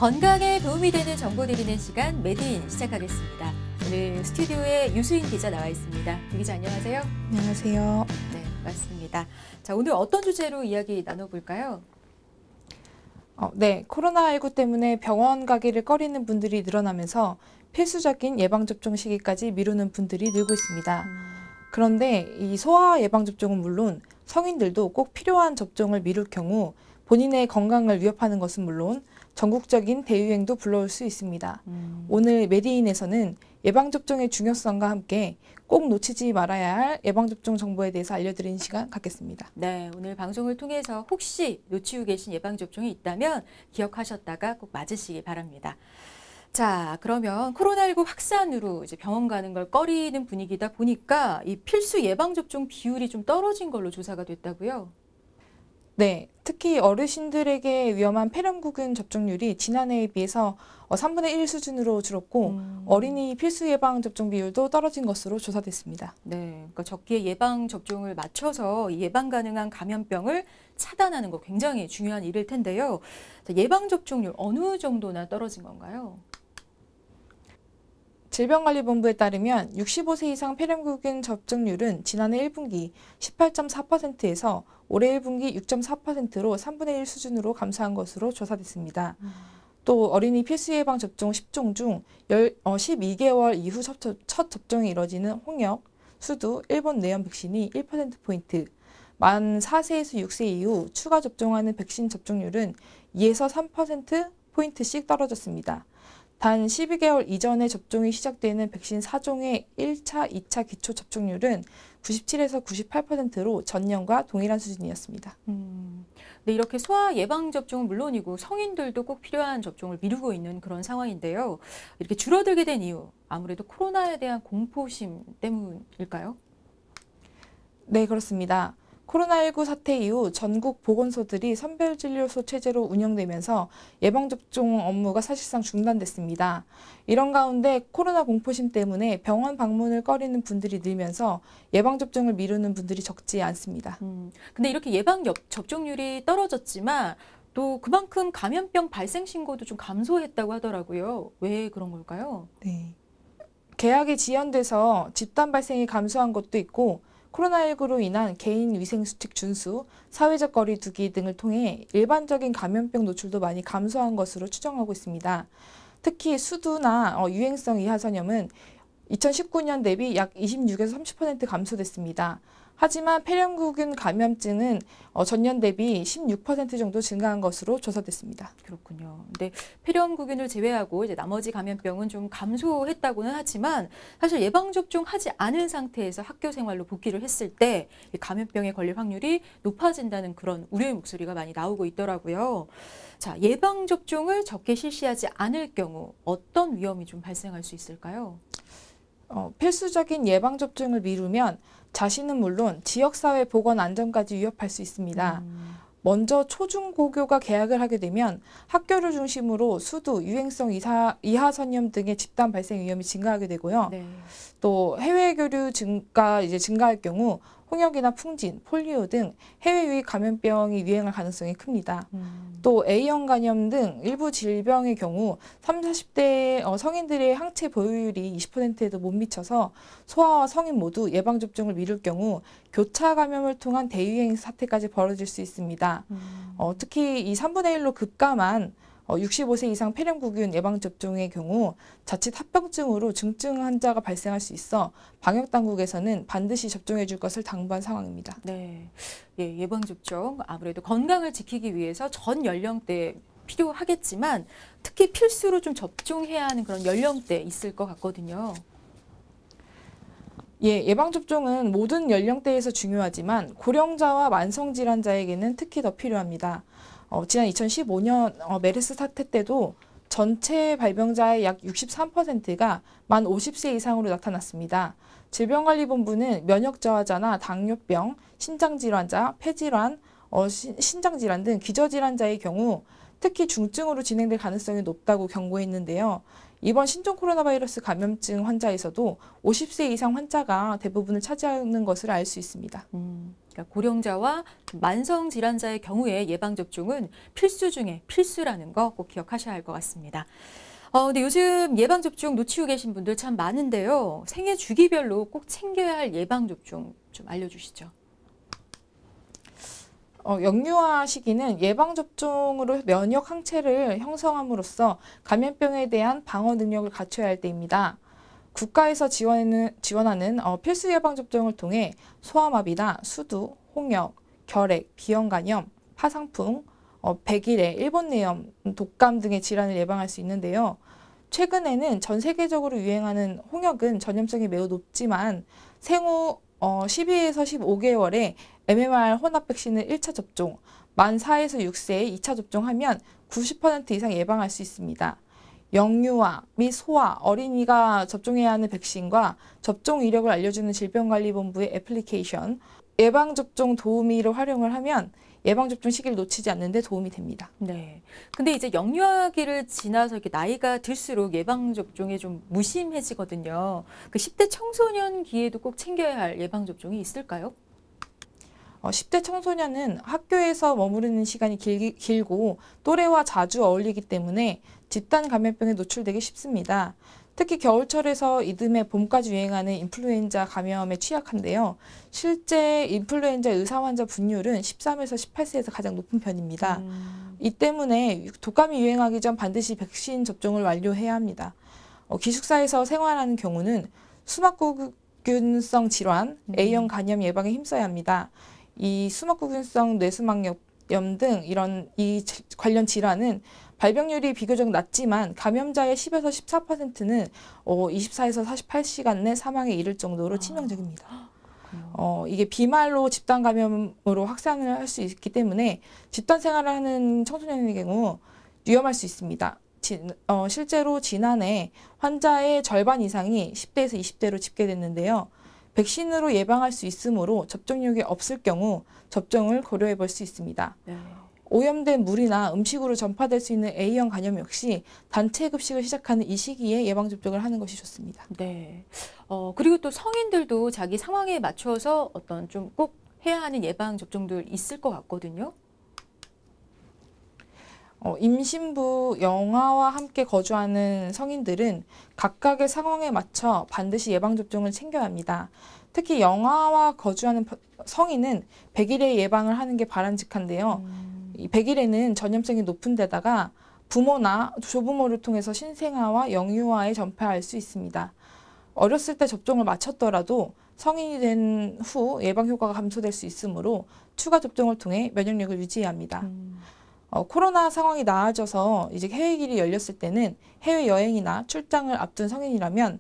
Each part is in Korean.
건강에 도움이 되는 정보 드리는 시간 메디인 시작하겠습니다. 오늘 스튜디오에 유수인 기자 나와 있습니다. 유 기자 안녕하세요. 안녕하세요. 네, 맞습니다. 자, 오늘 어떤 주제로 이야기 나눠볼까요? 네, 코로나19 때문에 병원 가기를 꺼리는 분들이 늘어나면서 필수적인 예방접종 시기까지 미루는 분들이 늘고 있습니다. 그런데 이 소아 예방접종은 물론 성인들도 꼭 필요한 접종을 미룰 경우 본인의 건강을 위협하는 것은 물론 전국적인 대유행도 불러올 수 있습니다. 오늘 메디인에서는 예방접종의 중요성과 함께 꼭 놓치지 말아야 할 예방접종 정보에 대해서 알려드리는 시간 갖겠습니다. 네, 오늘 방송을 통해서 혹시 놓치고 계신 예방접종이 있다면 기억하셨다가 꼭 맞으시기 바랍니다. 자, 그러면 코로나19 확산으로 이제 병원 가는 걸 꺼리는 분위기다 보니까 이 필수 예방접종 비율이 좀 떨어진 걸로 조사가 됐다고요? 네, 특히 어르신들에게 위험한 폐렴구균 접종률이 지난해에 비해서 3분의 1 수준으로 줄었고 어린이 필수 예방접종 비율도 떨어진 것으로 조사됐습니다. 네, 그러니까 적기에 예방접종을 맞춰서 예방 가능한 감염병을 차단하는 거 굉장히 중요한 일일 텐데요. 예방접종률 어느 정도나 떨어진 건가요? 질병관리본부에 따르면 65세 이상 폐렴구균 접종률은 지난해 1분기 18.4%에서 올해 1분기 6.4%로 3분의 1 수준으로 감소한 것으로 조사됐습니다. 또 어린이 필수 예방 접종 10종 중 12개월 이후 첫 접종이 이뤄지는 홍역, 수두, 일본 내염 백신이 1%포인트, 만 4세에서 6세 이후 추가 접종하는 백신 접종률은 2에서 3%포인트씩 떨어졌습니다. 단 12개월 이전에 접종이 시작되는 백신 4종의 1차, 2차 기초 접종률은 97에서 98%로 전년과 동일한 수준이었습니다. 네, 이렇게 소아 예방접종은 물론이고 성인들도 꼭 필요한 접종을 미루고 있는 그런 상황인데요. 이렇게 줄어들게 된 이유, 아무래도 코로나에 대한 공포심 때문일까요? 네, 그렇습니다. 코로나19 사태 이후 전국 보건소들이 선별진료소 체제로 운영되면서 예방접종 업무가 사실상 중단됐습니다. 이런 가운데 코로나 공포심 때문에 병원 방문을 꺼리는 분들이 늘면서 예방접종을 미루는 분들이 적지 않습니다. 근데 이렇게 예방 접종률이 떨어졌지만 또 그만큼 감염병 발생 신고도 좀 감소했다고 하더라고요. 왜 그런 걸까요? 네. 계약이 지연돼서 집단 발생이 감소한 것도 있고 코로나19로 인한 개인 위생수칙 준수, 사회적 거리 두기 등을 통해 일반적인 감염병 노출도 많이 감소한 것으로 추정하고 있습니다. 특히 수두나 유행성 이하선염은 2019년 대비 약 26에서 30% 감소됐습니다. 하지만 폐렴구균 감염증은 전년 대비 16% 정도 증가한 것으로 조사됐습니다. 그렇군요. 근데 폐렴구균을 제외하고 이제 나머지 감염병은 좀 감소했다고는 하지만 사실 예방접종 하지 않은 상태에서 학교 생활로 복귀를 했을 때 감염병에 걸릴 확률이 높아진다는 그런 우려의 목소리가 많이 나오고 있더라고요. 자, 예방접종을 적게 실시하지 않을 경우 어떤 위험이 좀 발생할 수 있을까요? 필수적인 예방접종을 미루면 자신은 물론 지역사회 보건 안전까지 위협할 수 있습니다. 먼저 초중고교가 개학을 하게 되면 학교를 중심으로 수두, 유행성 이하선염 등의 집단 발생 위험이 증가하게 되고요. 네. 또 해외 교류 증가할 경우 홍역이나 풍진, 폴리오 등 해외 유입 감염병이 유행할 가능성이 큽니다. 또 A형 간염 등 일부 질병의 경우 30, 40대 성인들의 항체 보유율이 20%에도 못 미쳐서 소아와 성인 모두 예방접종을 미룰 경우 교차 감염을 통한 대유행 사태까지 벌어질 수 있습니다. 특히 이 3분의 1로 급감한 65세 이상 폐렴구균 예방접종의 경우 자칫 합병증으로 중증 환자가 발생할 수 있어 방역당국에서는 반드시 접종해 줄 것을 당부한 상황입니다. 네, 예방접종 아무래도 건강을 지키기 위해서 전 연령대에 필요하겠지만 특히 필수로 좀 접종해야 하는 그런 연령대 있을 것 같거든요. 예방접종은 모든 연령대에서 중요하지만 고령자와 만성질환자에게는 특히 더 필요합니다. 지난 2015년 메르스 사태 때도 전체 발병자의 약 63%가 만 50세 이상으로 나타났습니다. 질병관리본부는 면역 저하자나 당뇨병, 신장질환자, 폐질환, 신장질환 등 기저질환자의 경우 특히 중증으로 진행될 가능성이 높다고 경고했는데요. 이번 신종 코로나 바이러스 감염증 환자에서도 50세 이상 환자가 대부분을 차지하는 것을 알 수 있습니다. 그러니까 고령자와 만성 질환자의 경우에 예방접종은 필수 중에 필수라는 거 꼭 기억하셔야 할 것 같습니다. 근데 요즘 예방접종 놓치고 계신 분들 참 많은데요. 생애 주기별로 꼭 챙겨야 할 예방접종 좀 알려주시죠. 영유아 시기는 예방접종으로 면역 항체를 형성함으로써 감염병에 대한 방어 능력을 갖춰야 할 때입니다. 국가에서 지원하는 필수 예방접종을 통해 소아마비나 수두, 홍역, 결핵, 비형간염, 파상풍, 백일해, 일본내염, 독감 등의 질환을 예방할 수 있는데요. 최근에는 전 세계적으로 유행하는 홍역은 전염성이 매우 높지만 생후 12에서 15개월에 MMR 혼합 백신을 1차 접종, 만 4에서 6세에 2차 접종하면 90% 이상 예방할 수 있습니다. 영유아 및 소아, 어린이가 접종해야 하는 백신과 접종 이력을 알려주는 질병관리본부의 애플리케이션, 예방접종 도우미를 활용을 하면 예방접종 시기를 놓치지 않는 데 도움이 됩니다. 네. 근데 이제 영유아기를 지나서 이렇게 나이가 들수록 예방접종이 좀 무심해지거든요. 그 10대 청소년기에도 꼭 챙겨야 할 예방접종이 있을까요? 10대 청소년은 학교에서 머무르는 시간이 길고 또래와 자주 어울리기 때문에 집단 감염병에 노출되기 쉽습니다. 특히 겨울철에서 이듬해 봄까지 유행하는 인플루엔자 감염에 취약한데요. 실제 인플루엔자 의사 환자 분율은 13에서 18세에서 가장 높은 편입니다. 이 때문에 독감이 유행하기 전 반드시 백신 접종을 완료해야 합니다. 기숙사에서 생활하는 경우는 수막구균성 질환, A형 간염 예방에 힘써야 합니다. 이 수막구균성 뇌수막염 등 이 관련 질환은 발병률이 비교적 낮지만 감염자의 10에서 14%는 24에서 48시간 내 사망에 이를 정도로 치명적입니다. 이게 비말로 집단 감염으로 확산을 할 수 있기 때문에 집단 생활을 하는 청소년의 경우 위험할 수 있습니다. 실제로 지난해 환자의 절반 이상이 10대에서 20대로 집계됐는데요. 백신으로 예방할 수 있으므로 접종력이 없을 경우 접종을 고려해 볼 수 있습니다. 네. 오염된 물이나 음식으로 전파될 수 있는 A형 간염 역시 단체 급식을 시작하는 이 시기에 예방접종을 하는 것이 좋습니다. 네. 그리고 또 성인들도 자기 상황에 맞춰서 어떤 좀 꼭 해야 하는 예방접종들 있을 것 같거든요. 임신부, 영아와 함께 거주하는 성인들은 각각의 상황에 맞춰 반드시 예방접종을 챙겨야 합니다. 특히 영아와 거주하는 성인은 백일해 예방을 하는 게 바람직한데요. 이 백일해는 전염성이 높은 데다가 부모나 조부모를 통해서 신생아와 영유아에 전파할 수 있습니다. 어렸을 때 접종을 마쳤더라도 성인이 된 후 예방 효과가 감소될 수 있으므로 추가 접종을 통해 면역력을 유지해야 합니다. 코로나 상황이 나아져서 이제 해외 길이 열렸을 때는 해외 여행이나 출장을 앞둔 성인이라면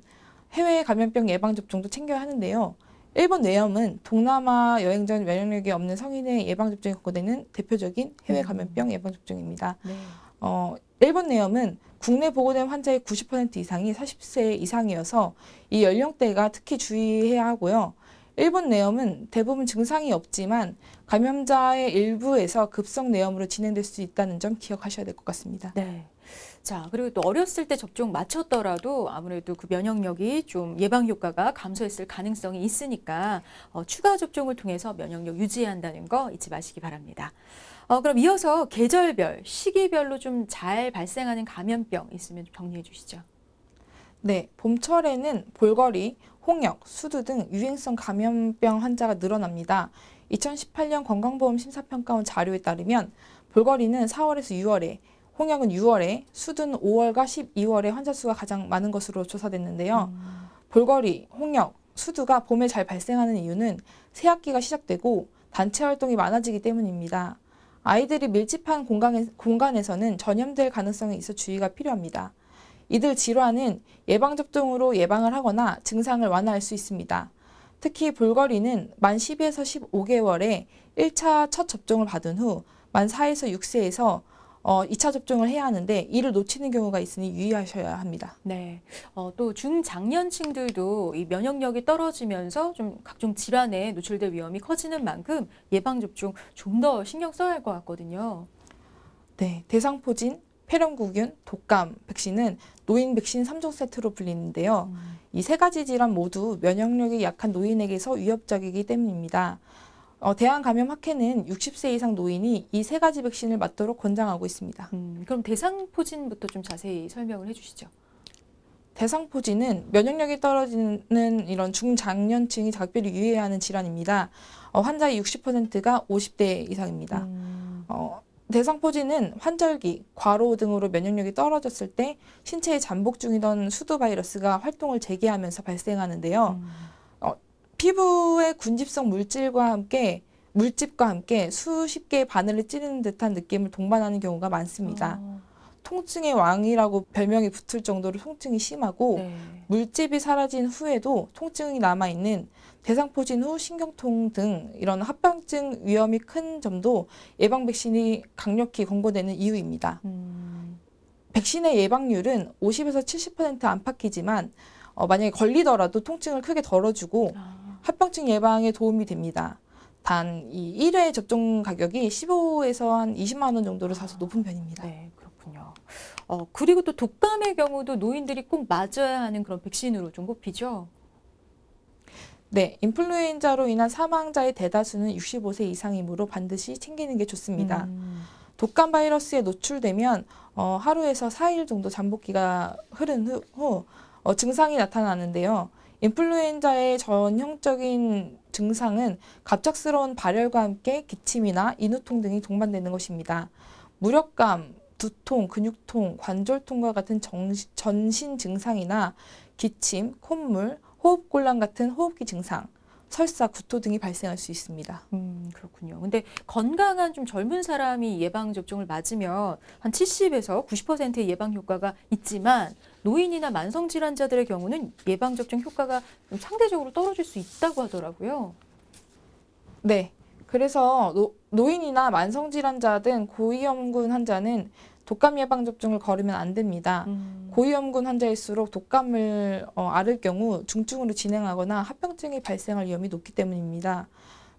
해외 감염병 예방 접종도 챙겨야 하는데요. 일본 뇌염은 동남아 여행 전 면역력이 없는 성인의 예방 접종에 권고되는 대표적인 해외 감염병 예방 접종입니다. 네. 일본 뇌염은 국내 보고된 환자의 90% 이상이 40세 이상이어서 이 연령대가 특히 주의해야 하고요. 일본 뇌염은 대부분 증상이 없지만 감염자의 일부에서 급성 뇌염으로 진행될 수 있다는 점 기억하셔야 될 것 같습니다. 네. 자, 그리고 또 어렸을 때 접종 마쳤더라도 아무래도 그 면역력이 좀 예방 효과가 감소했을 가능성이 있으니까 추가 접종을 통해서 면역력 유지해야 한다는 거 잊지 마시기 바랍니다. 그럼 이어서 계절별, 시기별로 좀 잘 발생하는 감염병 있으면 좀 정리해 주시죠. 네, 봄철에는 볼거리, 홍역, 수두 등 유행성 감염병 환자가 늘어납니다. 2018년 건강보험 심사평가원 자료에 따르면 볼거리는 4월에서 6월에, 홍역은 6월에, 수두는 5월과 12월에 환자 수가 가장 많은 것으로 조사됐는데요. 볼거리, 홍역, 수두가 봄에 잘 발생하는 이유는 새학기가 시작되고 단체 활동이 많아지기 때문입니다. 아이들이 밀집한 공간에서는 전염될 가능성이 있어 주의가 필요합니다. 이들 질환은 예방접종으로 예방을 하거나 증상을 완화할 수 있습니다. 특히 볼거리는 만 10에서 15개월에 1차 첫 접종을 받은 후 만 4에서 6세에서 2차 접종을 해야 하는데 이를 놓치는 경우가 있으니 유의하셔야 합니다. 네. 또 중장년층들도 이 면역력이 떨어지면서 좀 각종 질환에 노출될 위험이 커지는 만큼 예방접종 좀 더 신경 써야 할 것 같거든요. 네, 대상포진, 폐렴구균, 독감 백신은 노인 백신 3종 세트로 불리는데요. 이 세 가지 질환 모두 면역력이 약한 노인에게서 위협적이기 때문입니다. 대한감염학회는 60세 이상 노인이 이 세 가지 백신을 맞도록 권장하고 있습니다. 그럼 대상포진부터 좀 자세히 설명을 해주시죠. 대상포진은 면역력이 떨어지는 이런 중장년층이 작별이 유의해야 하는 질환입니다. 환자의 60%가 50대 이상입니다. 대상포진은 환절기, 과로 등으로 면역력이 떨어졌을 때 신체에 잠복 중이던 수두 바이러스가 활동을 재개하면서 발생하는데요. 피부의 군집성 물집과 함께 수십 개의 바늘을 찌르는 듯한 느낌을 동반하는 경우가 많습니다. 통증의 왕이라고 별명이 붙을 정도로 통증이 심하고 네. 물집이 사라진 후에도 통증이 남아있는 대상포진 후 신경통 등 이런 합병증 위험이 큰 점도 예방 백신이 강력히 권고되는 이유입니다. 백신의 예방률은 50에서 70% 안팎이지만 만약에 걸리더라도 통증을 크게 덜어주고 합병증 예방에 도움이 됩니다. 단 이 1회 접종 가격이 15에서 한 20만 원 정도로 사서 높은 편입니다. 네, 그렇군요. 그리고 또 독감의 경우도 노인들이 꼭 맞아야 하는 그런 백신으로 좀 꼽히죠? 네, 인플루엔자로 인한 사망자의 대다수는 65세 이상이므로 반드시 챙기는 게 좋습니다. 독감 바이러스에 노출되면 하루에서 4일 정도 잠복기가 흐른 후 증상이 나타나는데요. 인플루엔자의 전형적인 증상은 갑작스러운 발열과 함께 기침이나 인후통 등이 동반되는 것입니다. 무력감, 두통, 근육통, 관절통과 같은 전신 증상이나 기침, 콧물, 호흡곤란 같은 호흡기 증상, 설사, 구토 등이 발생할 수 있습니다. 그렇군요. 근데 건강한 좀 젊은 사람이 예방접종을 맞으면 한 70에서 90%의 예방 효과가 있지만 노인이나 만성질환자들의 경우는 예방접종 효과가 좀 상대적으로 떨어질 수 있다고 하더라고요. 네. 그래서 노인이나 만성질환자 등 고위험군 환자는 독감 예방접종을 거르면 안 됩니다. 고위험군 환자일수록 독감을 앓을 경우 중증으로 진행하거나 합병증이 발생할 위험이 높기 때문입니다.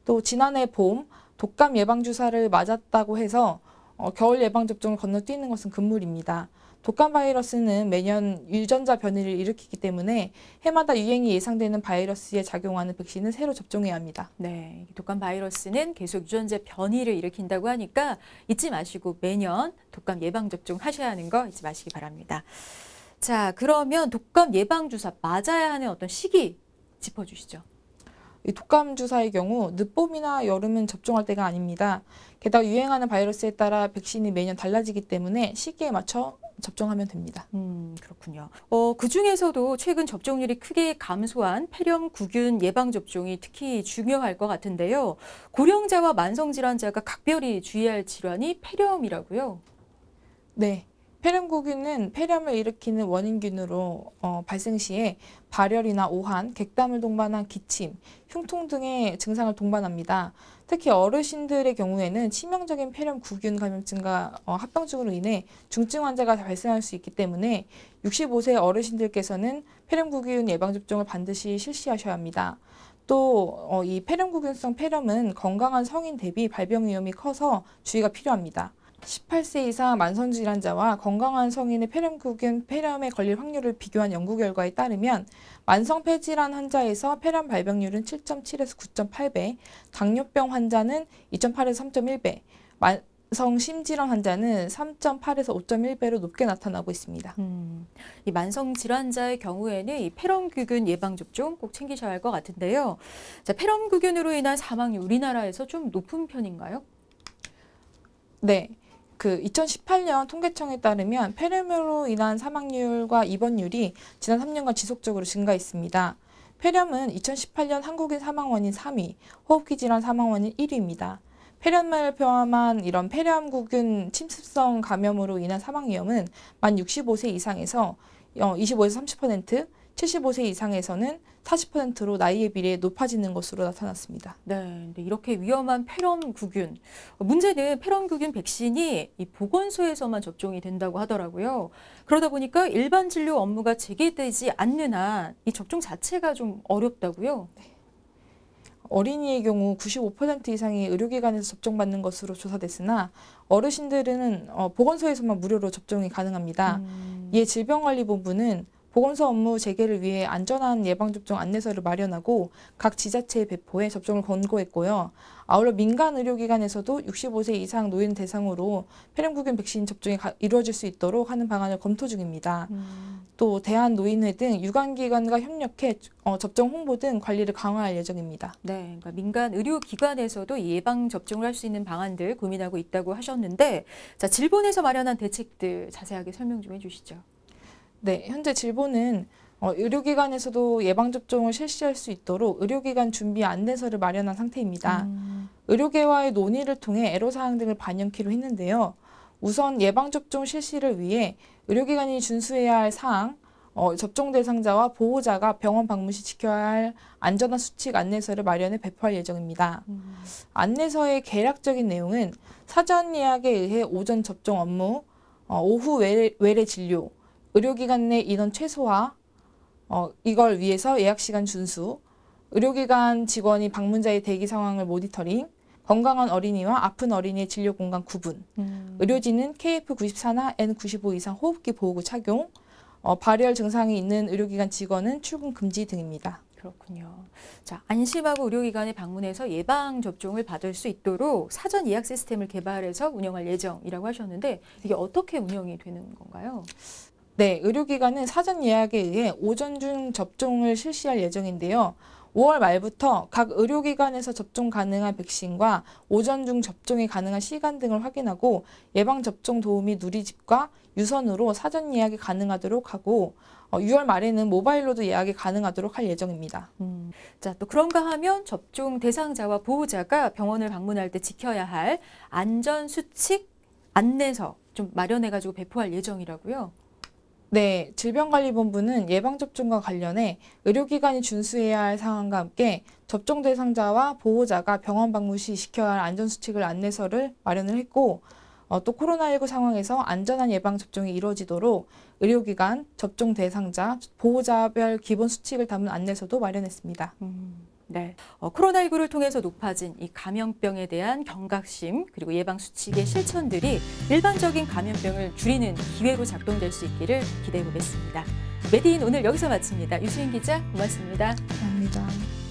또 지난해 봄 독감 예방주사를 맞았다고 해서 겨울 예방접종을 건너뛰는 것은 금물입니다. 독감 바이러스는 매년 유전자 변이를 일으키기 때문에 해마다 유행이 예상되는 바이러스에 작용하는 백신을 새로 접종해야 합니다. 네, 독감 바이러스는 계속 유전자 변이를 일으킨다고 하니까 잊지 마시고 매년 독감 예방접종 하셔야 하는 거 잊지 마시기 바랍니다. 자, 그러면 독감 예방주사 맞아야 하는 어떤 시기 짚어주시죠. 이 독감 주사의 경우 늦봄이나 여름은 접종할 때가 아닙니다. 게다가 유행하는 바이러스에 따라 백신이 매년 달라지기 때문에 시기에 맞춰 접종하면 됩니다. 그렇군요. 그중에서도 최근 접종률이 크게 감소한 폐렴구균 예방접종이 특히 중요할 것 같은데요. 고령자와 만성질환자가 각별히 주의할 질환이 폐렴이라고요? 네. 폐렴구균은 폐렴을 일으키는 원인균으로 발생 시에 발열이나 오한, 객담을 동반한 기침, 흉통 등의 증상을 동반합니다. 특히 어르신들의 경우에는 치명적인 폐렴구균 감염증과 합병증으로 인해 중증 환자가 발생할 수 있기 때문에 65세 어르신들께서는 폐렴구균 예방접종을 반드시 실시하셔야 합니다. 또 이 폐렴구균성 폐렴은 건강한 성인 대비 발병 위험이 커서 주의가 필요합니다. 18세 이상 만성질환자와 건강한 성인의 폐렴구균 폐렴에 걸릴 확률을 비교한 연구 결과에 따르면 만성폐질환 환자에서 폐렴 발병률은 7.7에서 9.8배, 당뇨병 환자는 2.8에서 3.1배, 만성심질환 환자는 3.8에서 5.1배로 높게 나타나고 있습니다. 이 만성질환자의 경우에는 이 폐렴구균 예방접종 꼭 챙기셔야 할 것 같은데요. 자, 폐렴구균으로 인한 사망률 우리나라에서 좀 높은 편인가요? 네. 2018년 통계청에 따르면 폐렴으로 인한 사망률과 입원율이 지난 3년간 지속적으로 증가했습니다. 폐렴은 2018년 한국인 사망 원인 3위, 호흡기 질환 사망 원인 1위입니다. 폐렴을 포함한 이런 폐렴구균 침습성 감염으로 인한 사망 위험은 만 65세 이상에서 25에서 30%, 75세 이상에서는 40%로 나이에 비례 높아지는 것으로 나타났습니다. 네, 근데 이렇게 위험한 폐렴구균, 문제는 폐렴구균 백신이 이 보건소에서만 접종이 된다고 하더라고요. 그러다 보니까 일반 진료 업무가 재개되지 않는 한 이 접종 자체가 좀 어렵다고요? 네. 어린이의 경우 95% 이상이 의료기관에서 접종받는 것으로 조사됐으나 어르신들은 보건소에서만 무료로 접종이 가능합니다. 이에 질병관리본부는 보건소 업무 재개를 위해 안전한 예방접종 안내서를 마련하고 각 지자체에 배포해 접종을 권고했고요. 아울러 민간 의료기관에서도 65세 이상 노인 대상으로 폐렴구균 백신 접종이 이루어질 수 있도록 하는 방안을 검토 중입니다. 또 대한노인회 등 유관기관과 협력해 접종 홍보 등 관리를 강화할 예정입니다. 네, 그러니까 민간 의료기관에서도 이 예방 접종을 할 수 있는 방안들 고민하고 있다고 하셨는데, 자, 질본에서 마련한 대책들 자세하게 설명 좀 해주시죠. 네, 현재 질본은 의료기관에서도 예방접종을 실시할 수 있도록 의료기관 준비 안내서를 마련한 상태입니다. 의료계와의 논의를 통해 애로사항 등을 반영키로 했는데요. 우선 예방접종 실시를 위해 의료기관이 준수해야 할 사항, 접종 대상자와 보호자가 병원 방문 시 지켜야 할 안전한 수칙 안내서를 마련해 배포할 예정입니다. 안내서의 개략적인 내용은 사전 예약에 의해 오전 접종 업무, 오후 외래 진료, 의료기관 내 인원 최소화, 이걸 위해서 예약시간 준수, 의료기관 직원이 방문자의 대기 상황을 모니터링, 건강한 어린이와 아픈 어린이의 진료 공간 구분, 의료진은 KF94나 N95 이상 호흡기 보호구 착용, 발열 증상이 있는 의료기관 직원은 출근 금지 등입니다. 그렇군요. 자, 안심하고 의료기관에 방문해서 예방접종을 받을 수 있도록 사전 예약 시스템을 개발해서 운영할 예정이라고 하셨는데, 이게 어떻게 운영이 되는 건가요? 네, 의료기관은 사전 예약에 의해 오전 중 접종을 실시할 예정인데요. 5월 말부터 각 의료기관에서 접종 가능한 백신과 오전 중 접종이 가능한 시간 등을 확인하고 예방접종 도우미 누리집과 유선으로 사전 예약이 가능하도록 하고 6월 말에는 모바일로도 예약이 가능하도록 할 예정입니다. 자, 또 그런가 하면 접종 대상자와 보호자가 병원을 방문할 때 지켜야 할 안전수칙 안내서 좀 마련해가지고 배포할 예정이라고요? 네, 질병관리본부는 예방접종과 관련해 의료기관이 준수해야 할 사항과 함께 접종 대상자와 보호자가 병원 방문 시 지켜야 할 안전수칙을 안내서를 마련을 했고 또 코로나19 상황에서 안전한 예방접종이 이루어지도록 의료기관, 접종 대상자, 보호자별 기본 수칙을 담은 안내서도 마련했습니다. 네, 코로나19를 통해서 높아진 이 감염병에 대한 경각심 그리고 예방 수칙의 실천들이 일반적인 감염병을 줄이는 기회로 작동될 수 있기를 기대해 보겠습니다. 메디인 오늘 여기서 마칩니다. 유수인 기자 고맙습니다. 감사합니다.